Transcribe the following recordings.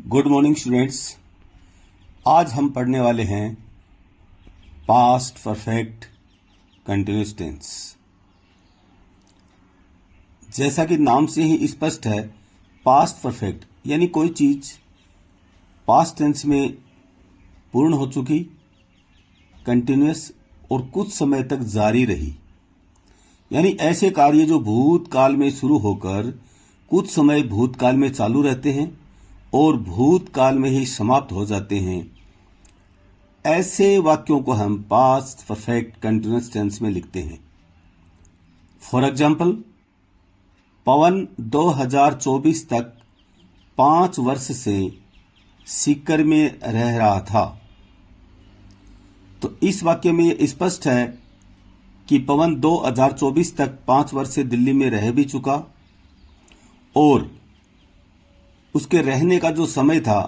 Good morning students. आज हम पढ़ने वाले हैं पास्ट परफेक्ट कंटिन्यूअस टेंस। जैसा कि नाम से ही स्पष्ट है, पास्ट परफेक्ट यानी कोई चीज पास्ट टेंस में पूर्ण हो चुकी, कंटिन्यूअस और कुछ समय तक जारी रही। यानी ऐसे कार्य जो भूतकाल में शुरू होकर कुछ समय भूतकाल में चालू रहते हैं और भूतकाल में ही समाप्त हो जाते हैं। ऐसे वाक्यों को हम पास्ट परफेक्ट कंटिन्यूअस टेंस में लिखते हैं। फॉर एग्जाम्पल, पवन 2024 तक 5 वर्ष से सीकर में रह रहा था। तो इस वाक्य में यह स्पष्ट है कि पवन 2024 तक 5 वर्ष से दिल्ली में रह भी चुका और उसके रहने का जो समय था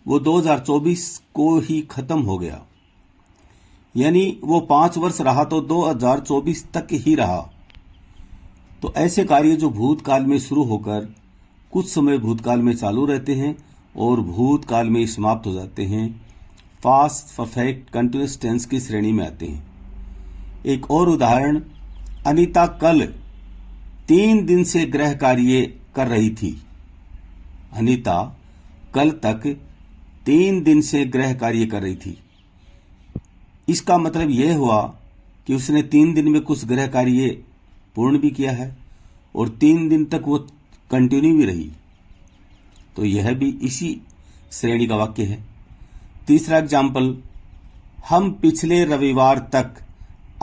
वो 2024 को ही खत्म हो गया। यानी वो 5 वर्ष रहा तो 2024 तक ही रहा। तो ऐसे कार्य जो भूतकाल में शुरू होकर कुछ समय भूतकाल में चालू रहते हैं और भूतकाल में समाप्त हो जाते हैं, पास्ट परफेक्ट कंटिन्यूअस टेंस की श्रेणी में आते हैं। एक और उदाहरण, अनीता कल 3 दिन से गृह कार्य कर रही थी। अनीता कल तक 3 दिन से गृह कार्य कर रही थी। इसका मतलब यह हुआ कि उसने 3 दिन में कुछ गृह कार्य पूर्ण भी किया है और 3 दिन तक वो कंटिन्यू भी रही। तो यह भी इसी श्रेणी का वाक्य है। तीसरा एग्जाम्पल, हम पिछले रविवार तक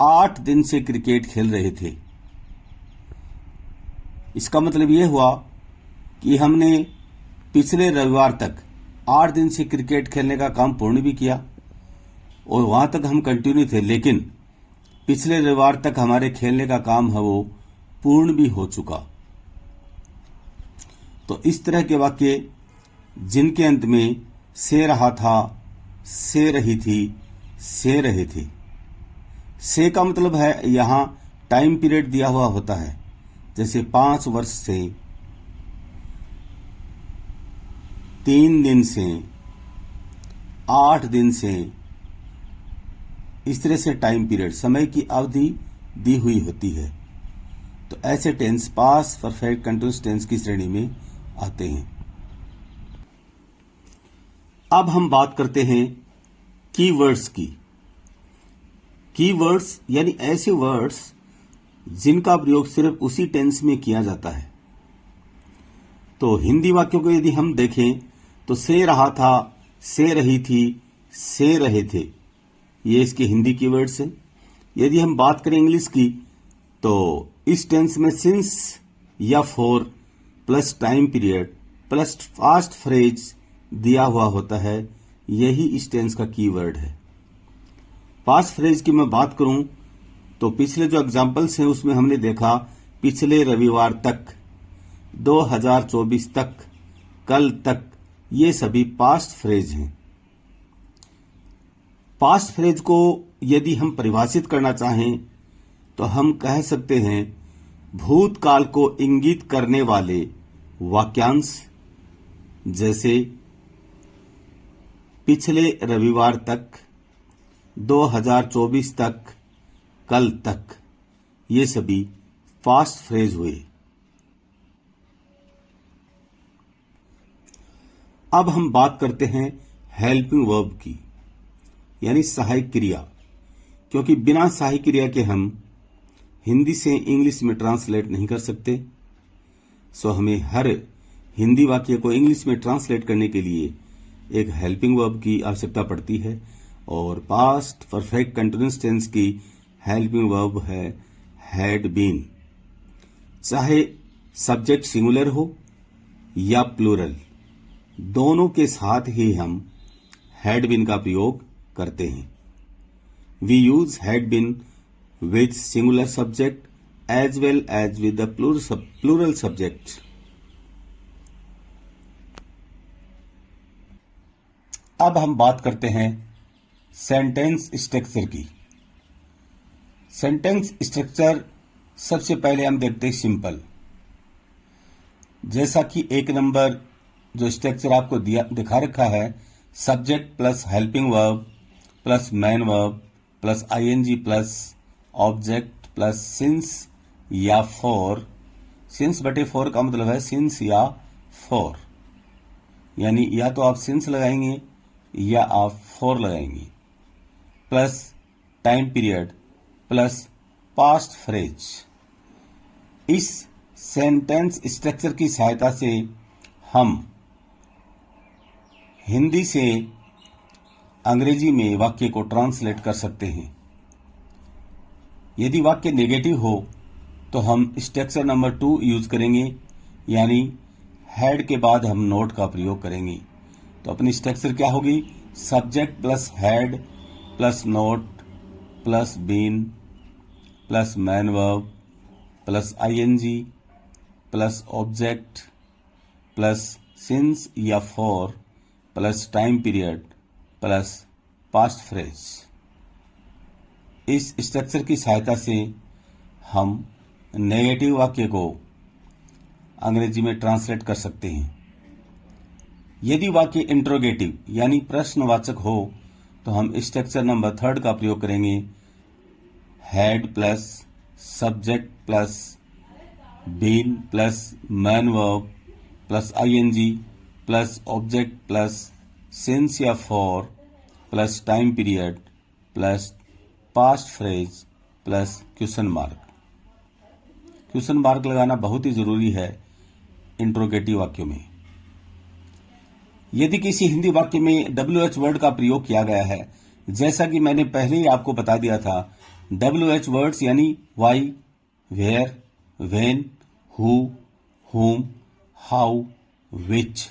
8 दिन से क्रिकेट खेल रहे थे। इसका मतलब यह हुआ कि हमने पिछले रविवार तक 8 दिन से क्रिकेट खेलने का काम पूर्ण भी किया और वहां तक हम कंटिन्यू थे, लेकिन पिछले रविवार तक हमारे खेलने का काम है वो पूर्ण भी हो चुका। तो इस तरह के वाक्य जिनके अंत में से रहा था, से रही थी, से रहे थे। से का मतलब है यहां टाइम पीरियड दिया हुआ होता है, जैसे 5 वर्ष से, 3 दिन से, 8 दिन से, इस तरह से टाइम पीरियड, समय की अवधि दी हुई होती है। तो ऐसे tense past perfect continuous tense की श्रेणी में आते हैं। अब हम बात करते हैं कीवर्ड्स की। कीवर्ड्स यानी ऐसे वर्ड्स जिनका प्रयोग सिर्फ उसी टेंस में किया जाता है। तो हिंदी वाक्यों को यदि हम देखें तो से रहा था, से रही थी, से रहे थे, ये इसके हिंदी कीवर्ड्स हैं। यदि हम बात करें इंग्लिश की तो इस टेंस में सिंस या for plus time period plus past phrase दिया हुआ होता है। यही इस टेंस का कीवर्ड है। पास्ट फ्रेज की मैं बात करूं तो पिछले जो एग्जाम्पल्स हैं उसमें हमने देखा पिछले रविवार तक, 2024 तक, कल तक, ये सभी पास्ट फ्रेज हैं। पास्ट फ्रेज को यदि हम परिभाषित करना चाहें तो हम कह सकते हैं भूतकाल को इंगित करने वाले वाक्यांश, जैसे पिछले रविवार तक, 2024 तक, कल तक, ये सभी पास्ट फ्रेज हुए। अब हम बात करते हैं हेल्पिंग वर्ब की, यानी सहायक क्रिया। क्योंकि बिना सहायक क्रिया के हम हिंदी से इंग्लिश में ट्रांसलेट नहीं कर सकते, सो हमें हर हिंदी वाक्य को इंग्लिश में ट्रांसलेट करने के लिए एक हेल्पिंग वर्ब की आवश्यकता पड़ती है। और पास्ट परफेक्ट कंटिन्यूअस टेंस की हेल्पिंग वर्ब है हैड बीन। चाहे सब्जेक्ट सिंगुलर हो या प्लूरल, दोनों के साथ ही हम हैड बीन का प्रयोग करते हैं। We use had been with singular subject as well as with the plural subject. अब हम बात करते हैं सेंटेंस स्ट्रक्चर की। सेंटेंस स्ट्रक्चर सबसे पहले हम देखते हैं सिंपल। जैसा कि 1 नंबर जो स्ट्रक्चर आपको दिखा रखा है, subject plus helping verb plus main verb plus ING plus object plus since या फॉर। सिंस बटे फॉर का मतलब है सिंस या फॉर, यानी या तो आप सिंस लगाएंगे या आप फॉर लगाएंगे, plus time period plus past phrase. इस सेंटेंस स्ट्रक्चर की सहायता से हम हिंदी से अंग्रेजी में वाक्य को ट्रांसलेट कर सकते हैं। यदि वाक्य नेगेटिव हो तो हम स्ट्रक्चर नंबर 2 यूज करेंगे, यानी हेड के बाद हम नोट का प्रयोग करेंगे। तो अपनी स्ट्रक्चर क्या होगी? Subject plus head plus not plus been plus main verb plus ING plus object plus since या for plus time period plus past phrase. इस स्ट्रक्चर की सहायता से हम नेगेटिव वाक्य को अंग्रेजी में ट्रांसलेट कर सकते हैं। यदि वाक्य इंट्रोगेटिव यानी प्रश्नवाचक हो तो हम स्ट्रक्चर नंबर 3 का प्रयोग करेंगे। Had plus subject plus been plus main verb plus ING plus object plus since या for plus time period plus past phrase plus question mark. Question mark लगाना बहुत ही जरूरी है इंट्रोगेटिव वाक्यों में। यदि किसी हिंदी वाक्य में WH वर्ड का प्रयोग किया गया है, जैसा कि मैंने पहले ही आपको बता दिया था, WH वर्ड्स यानी वाई, वेयर, व्हेन, हु, हुम, हाउ, विच,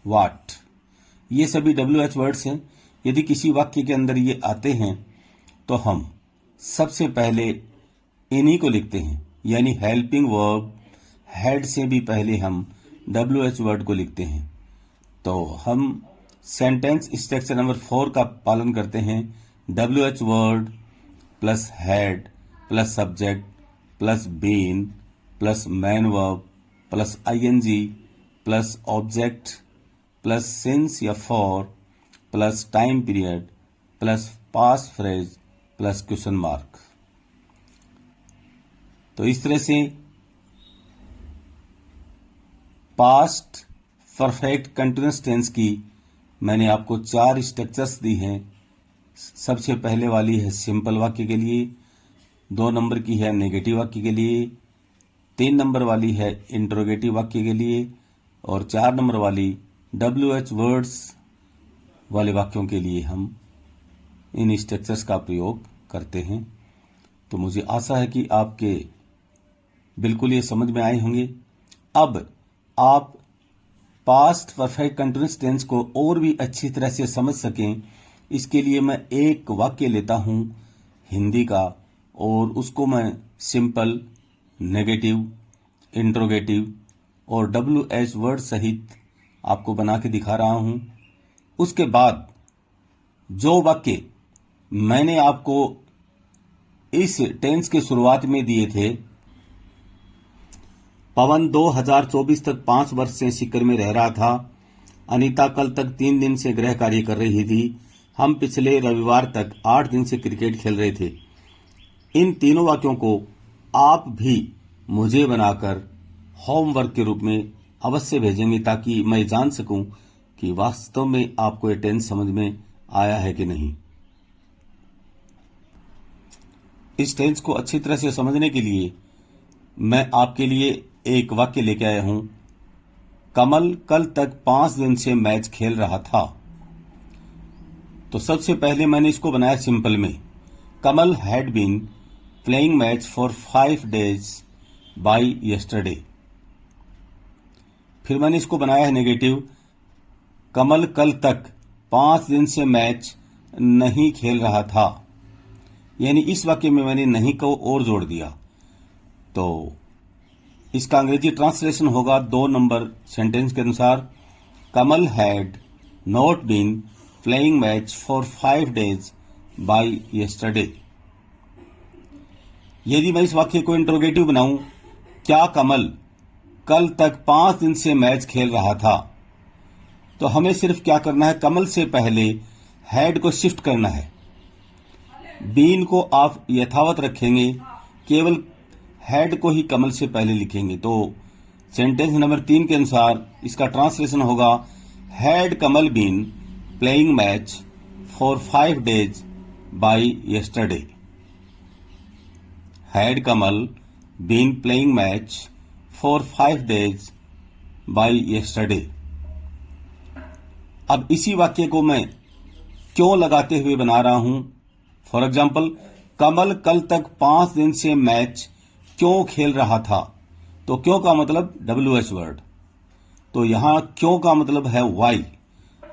व्हाट, ये सभी WH वर्ड्स हैं। यदि किसी वाक्य के अंदर ये आते हैं तो हम सबसे पहले इन्हीं को लिखते हैं, यानी हेल्पिंग वर्ब हेड से भी पहले हम WH वर्ड को लिखते हैं। तो हम सेंटेंस स्ट्रक्चर नंबर 4 का पालन करते हैं। WH word plus head plus subject plus been plus main verb plus ING plus object plus since या for plus time period plus past phrase plus question mark. तो इस तरह से पास्ट परफेक्ट कंटीन्यूअस टेंस की मैंने आपको 4 structures दी हैं। सबसे पहले वाली है सिंपल वाक्य के लिए, 2 नंबर की है नेगेटिव वाक्य के लिए, 3 नंबर वाली है इंट्रोगेटिव वाक्य के लिए और 4 नंबर वाली WH वर्ड्स वाले वाक्यों के लिए हम इन स्ट्रक्चर्स का प्रयोग करते हैं। तो मुझे आशा है कि आपके बिल्कुल ये समझ में आए होंगे। अब आप पास्ट परफेक्ट कंटीन्यूअस टेंस को और भी अच्छी तरह से समझ सकें, इसके लिए मैं एक वाक्य लेता हूं हिंदी का और उसको मैं सिंपल, नेगेटिव, इंट्रोगेटिव और WH वर्ड सहित आपको बना के दिखा रहा हूं। उसके बाद जो वाक्य मैंने आपको इस टेंस के शुरुआत में दिए थे, पवन 2024 तक 5 वर्ष से सीकर में रह रहा था। अनीता कल तक 3 दिन से गृह कार्य कर रही थी। हम पिछले रविवार तक 8 दिन से क्रिकेट खेल रहे थे। इन तीनों वाक्यों को आप भी मुझे बनाकर होमवर्क के रूप में अवश्य भेजेंगे, ताकि मैं जान सकूं कि वास्तव में आपको ये टेंस समझ में आया है कि नहीं। इस टेंस को अच्छी तरह से समझने के लिए मैं आपके लिए एक वाक्य लेके आया हूं। कमल कल तक 5 दिन से मैच खेल रहा था। तो सबसे पहले मैंने इसको बनाया सिंपल में। Kamal had been playing match for 5 days by yesterday. फिर मैंने इसको बनाया है नेगेटिव। कमल कल तक 5 दिन से मैच नहीं खेल रहा था, यानी इस वाक्य में मैंने नहीं को और जोड़ दिया। तो इसका अंग्रेजी ट्रांसलेशन होगा 2 नंबर सेंटेंस के अनुसार, Kamal had not been playing match for 5 days by yesterday. यदि मैं इस वाक्य को इंट्रोगेटिव बनाऊं, क्या कमल कल तक 5 दिन से मैच खेल रहा था, तो हमें सिर्फ क्या करना है, कमल से पहले हैड को शिफ्ट करना है। बीन को आप यथावत रखेंगे, केवल हैड को ही कमल से पहले लिखेंगे। तो सेंटेंस नंबर 3 के अनुसार इसका ट्रांसलेशन होगा, had Kamal been playing match for 5 days by yesterday। Had Kamal been playing match for 5 days by yesterday। अब इसी वाक्य को मैं क्यों लगाते हुए बना रहा हूं। फॉर एग्जाम्पल, कमल कल तक 5 दिन से मैच क्यों खेल रहा था। तो क्यों का मतलब WH वर्ड, तो यहां क्यों का मतलब है वाई।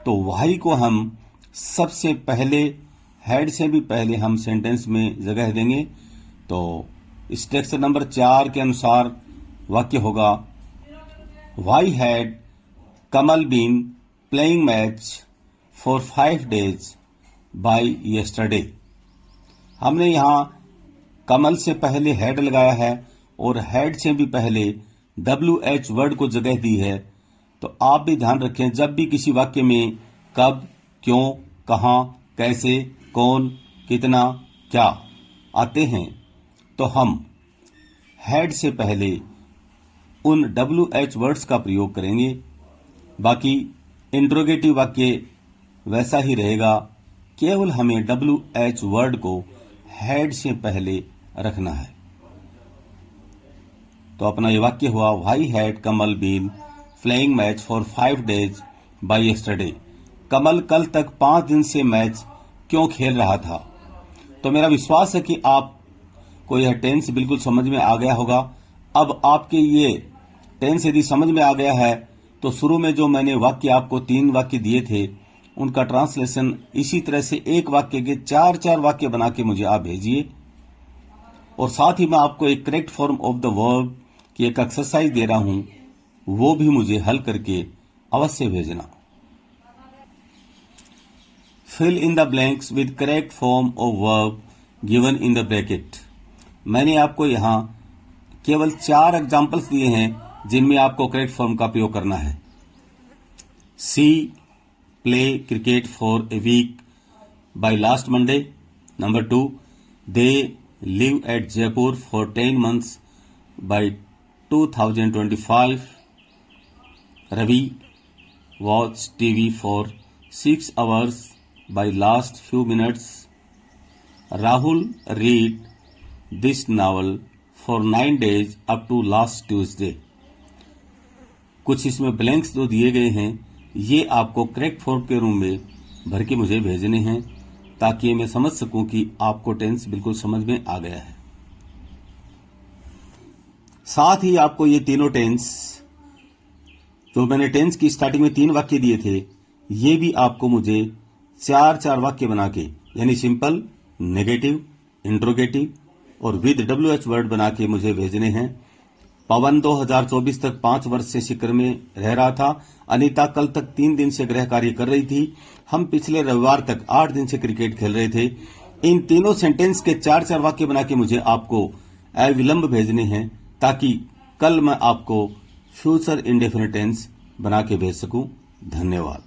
तो वाई को हम सबसे पहले, हैड से भी पहले हम सेंटेंस में जगह देंगे। तो स्ट्रक्चर नंबर 4 के अनुसार वाक्य होगा, why had Kamal been playing match for 5 days by yesterday। हमने यहां कमल से पहले हैड लगाया है और हैड से भी पहले WH वर्ड को जगह दी है। तो आप भी ध्यान रखें, जब भी किसी वाक्य में कब, क्यों, कहां, कैसे, कौन, कितना, क्या आते हैं, तो हम हैड से पहले उन WH वर्ड्स का प्रयोग करेंगे। बाकी इंट्रोगेटिव वाक्य वैसा ही रहेगा, केवल हमें WH वर्ड को हैड से पहले रखना है। तो अपना ये वाक्य हुआ, why had Kamal been playing match for 5 days by yesterday। Kamal कल तक 5 दिन से मैच क्यों खेल रहा था। तो मेरा विश्वास है कि आपको यह टेंस बिल्कुल समझ में आ गया होगा। अब आपके ये टेंस यदि समझ में आ गया है तो शुरू में जो मैंने वाक्य आपको 3 वाक्य दिए थे, उनका ट्रांसलेशन इसी तरह से एक वाक्य के 4-4 वाक्य बना के मुझे आप भेजिए। और साथ ही मैं आपको एक correct form of the verb की एक एक्सरसाइज दे रहा हूं, वो भी मुझे हल करके अवश्य भेजना। Fill in the blanks with correct form of verb given in the bracket. मैंने आपको यहां केवल 4 एग्जाम्पल्स दिए हैं जिनमें आपको करेक्ट फॉर्म का प्रयोग करना है। She play cricket for a week by last Monday. Number 2, they live at Jaipur for 10 months by 2025। Ravi watch TV for 6 hours by last few minutes. Rahul read this novel for 9 days up to last Tuesday. कुछ इसमें blanks जो दिए गए हैं, ये आपको correct form के room में भर के मुझे भेजने हैं, ताकि मैं समझ सकूं कि आपको टेंस बिल्कुल समझ में आ गया है। साथ ही आपको ये तीनों टेंस, जो मैंने टेंस की स्टार्टिंग में 3 वाक्य दिए थे, ये भी आपको मुझे 4-4 वाक्य बना के, यानी सिंपल, नेगेटिव, इंट्रोगेटिव और विद WH वर्ड बना के मुझे भेजने हैं। पवन 2024 तक 5 वर्ष से शिखर में रह रहा था। अनीता कल तक 3 दिन से गृह कार्य कर रही थी। हम पिछले रविवार तक 8 दिन से क्रिकेट खेल रहे थे। इन तीनों सेंटेंस के 4-4 वाक्य बना के मुझे आपको अविलंब भेजने हैं, ताकि कल मैं आपको फ्यूचर इंडेफिनिट टेंस बना के भेज सकूं। धन्यवाद।